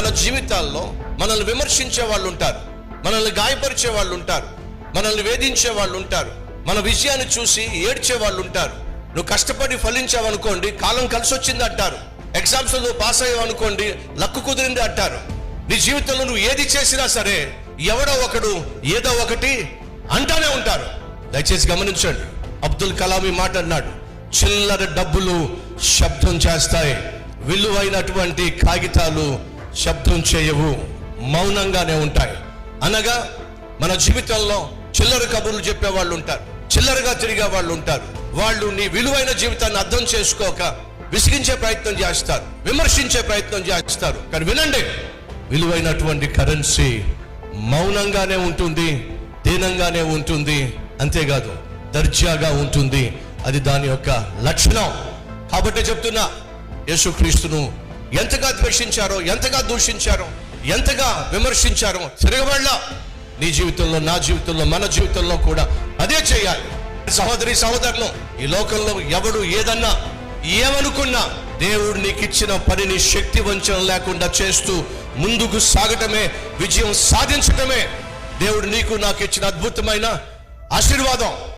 మన జీవితాల్లో మనల్ని విమర్శించే వాళ్ళు ఉంటారు, మనల్ని గాయపరిచే వాళ్ళు ఉంటారు, మనల్ని వేధించే వాళ్ళు ఉంటారు, మన విజయాన్ని చూసి ఏడ్చే వాళ్ళు ఉంటారు. నువ్వు కష్టపడి ఫలించావనుకోండి, కాలం కలిసి వచ్చింది అంటారు. ఎగ్జామ్స్ నువ్వు పాస్ అయ్యావనుకోండి, లక్కు కుదిరింది అంటారు. నీ జీవితంలో నువ్వు ఏది చేసినా సరే ఎవడో ఒకడు ఏదో ఒకటి అంటానే ఉంటారు. దయచేసి గమనించండి, అబ్దుల్ కలాం ఈ మాట అన్నాడు, చిల్లర డబ్బులు శబ్దం చేస్తాయి, విలువైనటువంటి కాగితాలు శబ్దం చేయవు, మౌనంగానే ఉంటాయి. అనగా మన జీవితంలో చిల్లర కబుర్లు చెప్పే వాళ్ళు ఉంటారు, చిల్లరగా తిరిగే వాళ్ళు ఉంటారు. వాళ్ళు నీ విలువైన జీవితాన్ని అర్థం చేసుకోక విసిగించే ప్రయత్నం చేస్తారు, విమర్శించే ప్రయత్నం చేస్తారు. కానీ వినండి, విలువైనటువంటి కరెన్సీ మౌనంగానే ఉంటుంది, దీనంగానే ఉంటుంది, అంతేకాదు దర్జాగా ఉంటుంది. అది దాని యొక్క లక్షణం. కాబట్టి చెప్తున్నా, యేసుక్రీస్తును ఎంతగా ద్వేషించారో, ఎంతగా దూషించారో, ఎంతగా విమర్శించారో తిరగబడలా నీ జీవితంలో, నా జీవితంలో, మన జీవితంలో కూడా అదే చేయాలి. సహోదరి సహోదరులు, ఈ లోకంలో ఎవడు ఏదన్నా ఏమనుకున్నా దేవుడు నీకు ఇచ్చిన పనిని శక్తి వంచన లేకుండా చేస్తూ ముందుకు సాగటమే, విజయం సాధించటమే దేవుడు నీకు నాకు ఇచ్చిన అద్భుతమైన ఆశీర్వాదం.